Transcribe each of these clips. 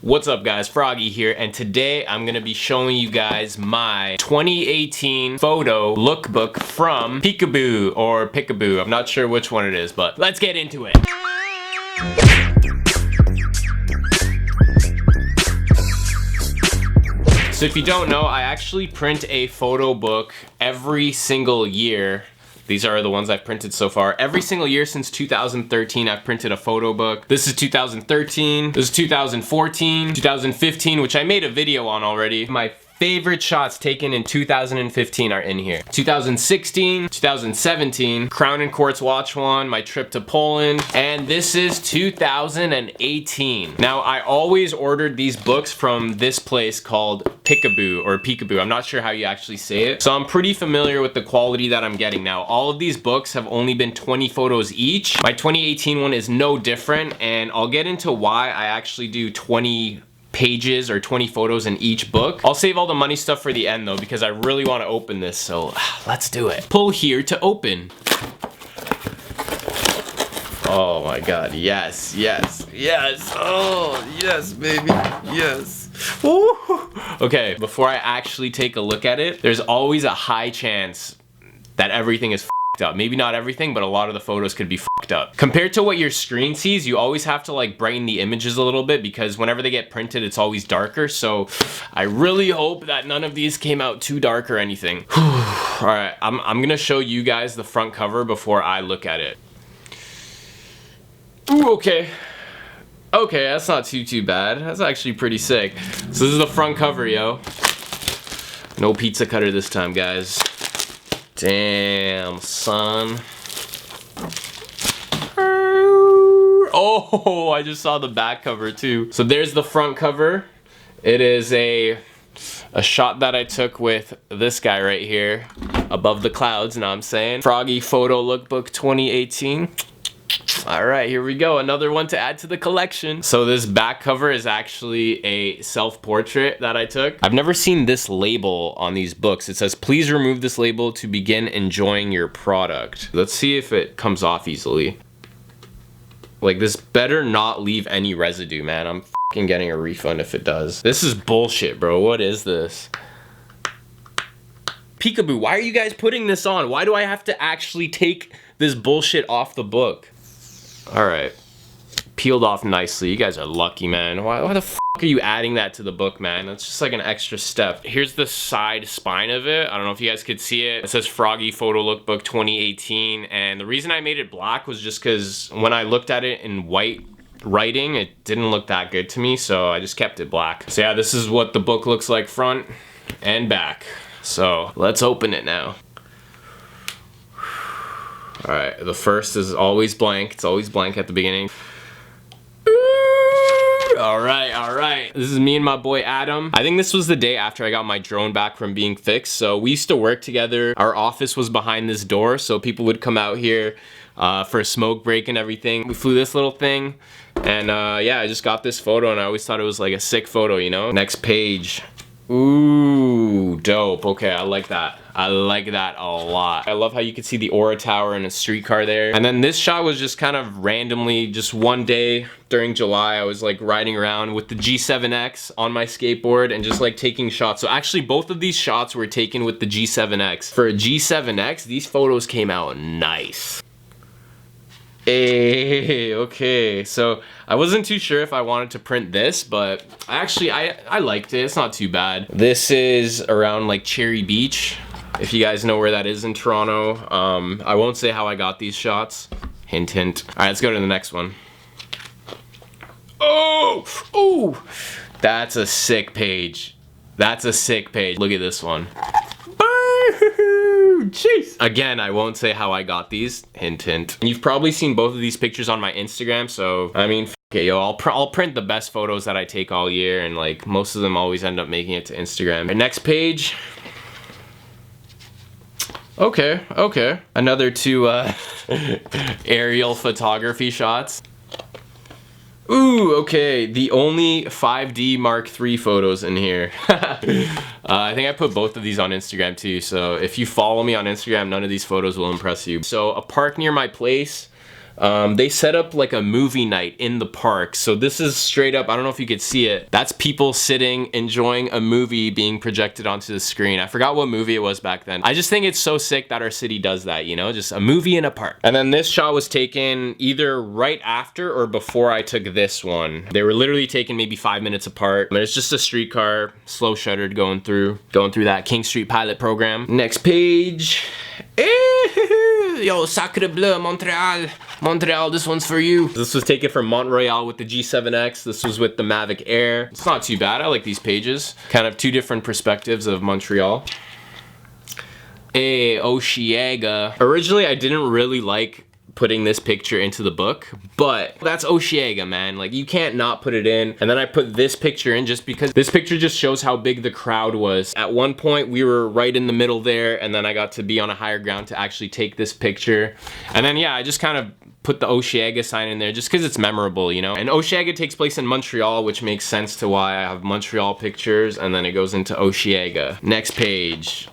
What's up guys, Froggy here, and today I'm gonna be showing you guys my 2018 photo lookbook from Picaboo or Picaboo. I'm not sure which one it is, but let's get into it. So if you don't know, I actually print a photo book every single year. These are the ones I've printed so far. Every single year since 2013, I've printed a photo book. This is 2013, this is 2014, 2015, which I made a video on already. My favorite shots taken in 2015 are in here. 2016, 2017, Crown and Quartz watch one, my trip to Poland, and this is 2018. Now, I always ordered these books from this place called Picaboo or Picaboo. I'm not sure how you actually say it. So I'm pretty familiar with the quality that I'm getting now. All of these books have only been 20 photos each. My 2018 one is no different, and I'll get into why I actually do 20 pages or 20 photos in each book. I'll save all the money stuff for the end though, because I really want to open this, so let's do it. Pull here to open. Oh my god, yes, yes, yes. Oh, yes, baby, yes. Woo. Okay, before I actually take a look at it, there's always a high chance that everything is up. Maybe not everything, but a lot of the photos could be fucked up. Compared to what your screen sees, you always have to like brighten the images a little bit because whenever they get printed, it's always darker. So I really hope that none of these came out too dark or anything. All right, I'm gonna show you guys the front cover before I look at it. Ooh, okay. Okay, that's not too bad. That's actually pretty sick. So this is the front cover, yo. No pizza cutter this time, guys. Damn, son. Oh, I just saw the back cover too. So there's the front cover. It is a shot that I took with this guy right here above the clouds, you know what I'm saying? Froggy Photo Lookbook 2018. All right, here we go. Another one to add to the collection. So this back cover is actually a self-portrait that I took. I've never seen this label on these books. It says, please remove this label to begin enjoying your product. Let's see if it comes off easily. Like, this better not leave any residue, man. I'm fucking getting a refund if it does. This is bullshit, bro. What is this? Picaboo, why are you guys putting this on? Why do I have to actually take this bullshit off the book? All right, peeled off nicely. You guys are lucky, man. Why the fuck are you adding that to the book, man? That's just like an extra step. Here's the side spine of it. I don't know if you guys could see it. It says Froggy Photo Lookbook 2018, and the reason I made it black was just because when I looked at it in white writing, it didn't look that good to me, so I just kept it black. So yeah, this is what the book looks like front and back. So let's open it now. All right, the first is always blank. It's always blank at the beginning. All right. This is me and my boy Adam. I think this was the day after I got my drone back from being fixed. So we used to work together. Our office was behind this door, so people would come out here for a smoke break and everything. We flew this little thing, and yeah, I just got this photo, and I always thought it was like a sick photo, you know? Next page. Ooh, dope. Okay, I like that. I like that a lot. I love how you can see the Aura Tower and a streetcar there. And then this shot was just kind of randomly, just one day during July, I was like riding around with the G7X on my skateboard and just like taking shots. So actually both of these shots were taken with the G7X. For a G7X, these photos came out nice. Hey, okay, so I wasn't too sure if I wanted to print this, but actually I liked it. It's not too bad. This is around like Cherry Beach, if you guys know where that is in Toronto. I won't say how I got these shots. Hint, hint. All right, let's go to the next one. Oh, that's a sick page. That's a sick page. Look at this one. Jeez. Again, I won't say how I got these. Hint, hint. You've probably seen both of these pictures on my Instagram, so I mean, okay, yo, I'll print the best photos that I take all year, and like most of them always end up making it to Instagram. The next page. Okay. Another two aerial photography shots. Ooh, okay, the only 5D Mark III photos in here. I think I put both of these on Instagram too, so if you follow me on Instagram, none of these photos will impress you. So a park near my place, They set up like a movie night in the park. So this is straight up, I don't know if you could see it. That's people sitting, enjoying a movie being projected onto the screen. I forgot what movie it was back then. I just think it's so sick that our city does that, you know, just a movie in a park. And then this shot was taken either right after or before I took this one. They were literally taken maybe 5 minutes apart. There's just a streetcar, slow shuttered, going through that King Street pilot program. Next page. Yo, Sacre Bleu, Montreal, this one's for you. This was taken from Montreal with the G7X. This was with the Mavic Air. It's not too bad. I like these pages. Kind of two different perspectives of Montreal. Hey, Osheaga. Originally, I didn't really like putting this picture into the book, but that's Osheaga, man. Like, you can't not put it in. And then I put this picture in just because this picture just shows how big the crowd was. At one point, we were right in the middle there, and then I got to be on a higher ground to actually take this picture. And then, yeah, I just kind of put the Osheaga sign in there just because it's memorable, you know? And Osheaga takes place in Montreal, which makes sense to why I have Montreal pictures, and then it goes into Osheaga. Next page.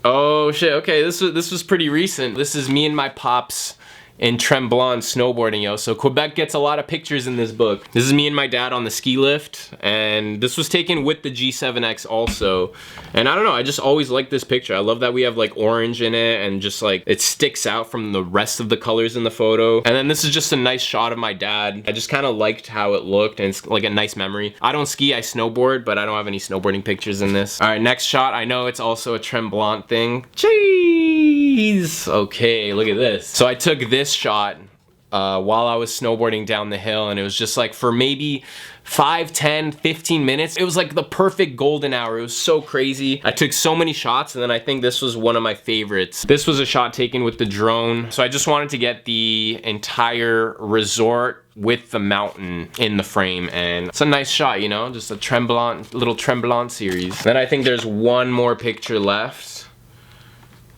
Oh, shit, okay, this was pretty recent. This is me and my pops in Tremblant snowboarding, yo. So Quebec gets a lot of pictures in this book. This is me and my dad on the ski lift, and this was taken with the G7X also. And I don't know, I just always like this picture. I love that we have like orange in it, and just like it sticks out from the rest of the colors in the photo. And then this is just a nice shot of my dad. I just kind of liked how it looked, and it's like a nice memory. I don't ski, I snowboard, but I don't have any snowboarding pictures in this. All right, next shot. I know it's also a Tremblant thing. Jeez. Okay, look at this. So I took this shot while I was snowboarding down the hill, and it was just like for maybe 5, 10, 15 minutes. It was like the perfect golden hour. It was so crazy. I took so many shots, and then I think this was one of my favorites. This was a shot taken with the drone. So I just wanted to get the entire resort with the mountain in the frame, and it's a nice shot, you know, just a little Tremblant series. Then I think there's one more picture left.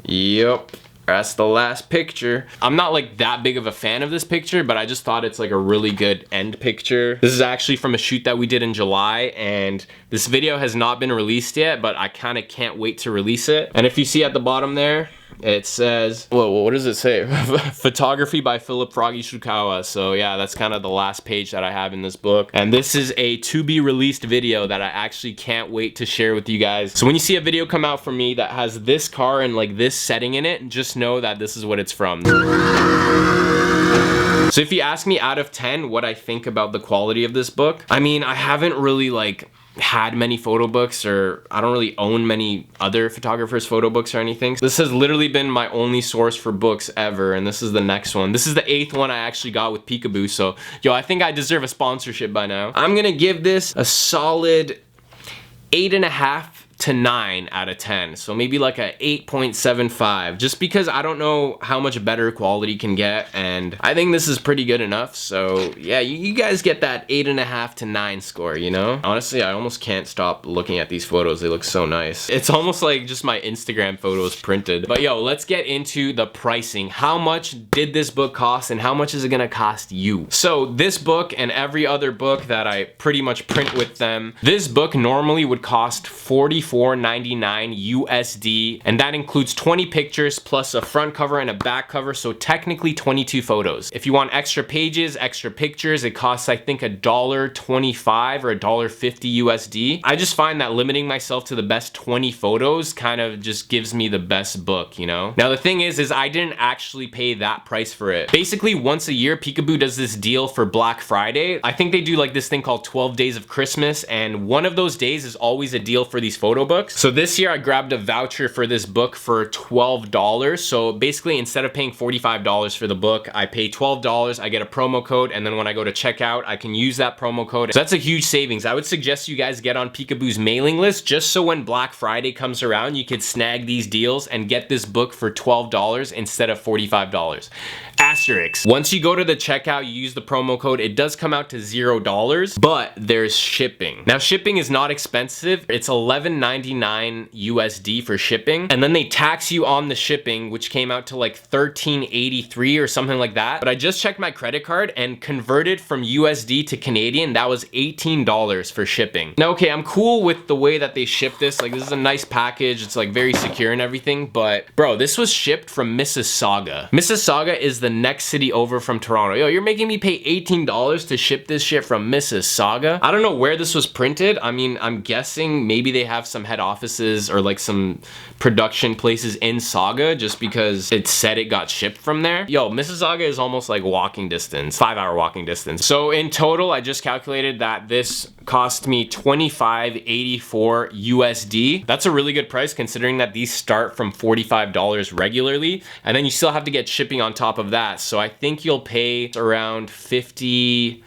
Yep. That's the last picture. I'm not like that big of a fan of this picture, but I just thought it's like a really good end picture. This is actually from a shoot that we did in July, and this video has not been released yet, but I kind of can't wait to release it. And if you see at the bottom there, it says, whoa, what does it say? Photography by Philip Froggy Shukawa. So yeah, that's kind of the last page that I have in this book. And this is a to be released video that I actually can't wait to share with you guys. So when you see a video come out from me that has this car and like this setting in it, just know that this is what it's from. So if you ask me out of 10 what I think about the quality of this book, I mean, I haven't really like had many photo books, or I don't really own many other photographers' photo books or anything. This has literally been my only source for books ever, and this is the next one. This is the 8th one I actually got with Picaboo, so yo, I think I deserve a sponsorship by now. I'm gonna give this a solid 8.5 to 9 out of 10. So maybe like a 8.75, just because I don't know how much better quality can get, and I think this is pretty good enough. So yeah, you guys get that 8.5 to 9 score, you know? Honestly, I almost can't stop looking at these photos. They look so nice. It's almost like just my Instagram photos printed. But yo, let's get into the pricing. How much did this book cost, and how much is it gonna cost you? So this book and every other book that I pretty much print with them, this book normally would cost $44.99 USD, and that includes 20 pictures plus a front cover and a back cover, so technically 22 photos. If you want extra pages, extra pictures, it costs I think $1.25 or $1.50 USD. I just find that limiting myself to the best 20 photos kind of just gives me the best book, you know? Now the thing is I didn't actually pay that price for it. Basically once a year, Picaboo does this deal for Black Friday. I think they do like this thing called 12 Days of Christmas, and one of those days is always a deal for these photo books. So this year I grabbed a voucher for this book for $12. So basically instead of paying $45 for the book, I pay $12, I get a promo code, and then when I go to checkout, I can use that promo code. So that's a huge savings. I would suggest you guys get on Picaboo's mailing list just so when Black Friday comes around, you could snag these deals and get this book for $12 instead of $45. Asterisk. Once you go to the checkout, you use the promo code, it does come out to $0, but there's shipping. Now shipping is not expensive. It's $11.99 $7.99 USD for shipping, and then they tax you on the shipping, which came out to like $13.83 or something like that. But I just checked my credit card and converted from USD to Canadian. That was $18 for shipping. Now, okay, I'm cool with the way that they ship this. Like, this is a nice package. It's like very secure and everything, but bro, this was shipped from Mississauga. Mississauga is the next city over from Toronto. Yo, you're making me pay $18 to ship this shit from Mississauga? I don't know where this was printed. I mean, I'm guessing maybe they have some head offices or like some production places in Sauga, just because it said it got shipped from there. Yo, Mississauga is almost like walking distance, 5-hour walking distance. So in total, I just calculated that this cost me $25.84 USD. That's a really good price considering that these start from $45 regularly, and then you still have to get shipping on top of that. So I think you'll pay around $58,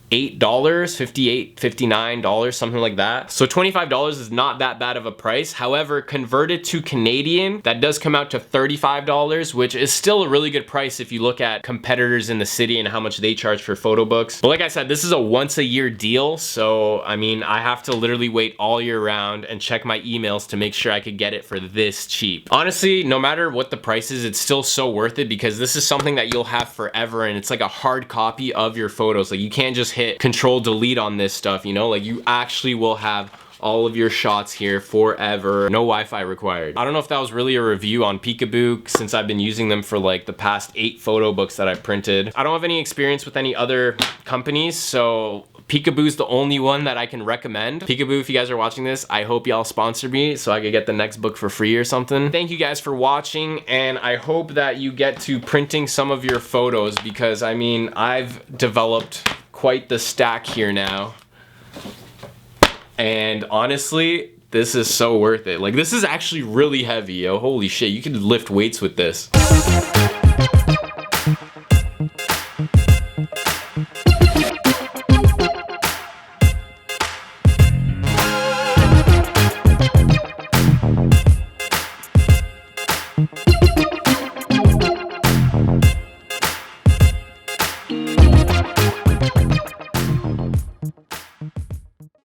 $59, something like that. So $25 is not that bad of a price. However, converted to Canadian, that does come out to $35, which is still a really good price if you look at competitors in the city and how much they charge for photo books. But like I said, this is a once a year deal. So, I mean, I have to literally wait all year round and check my emails to make sure I could get it for this cheap. Honestly, no matter what the price is, it's still so worth it because this is something that you'll have forever, and it's like a hard copy of your photos. Like, you can't just hit Control Delete on this stuff, you know? Like, you actually will have all of your shots here forever. No Wi-Fi required. I don't know if that was really a review on Picaboo, since I've been using them for like the past 8 photo books that I've printed. I don't have any experience with any other companies, so Picaboo's the only one that I can recommend. Picaboo, if you guys are watching this, I hope y'all sponsor me so I could get the next book for free or something. Thank you guys for watching, and I hope that you get to printing some of your photos, because I mean, I've developed quite the stack here now. And honestly, this is so worth it. Like, this is actually really heavy, yo. Holy shit, you can lift weights with this.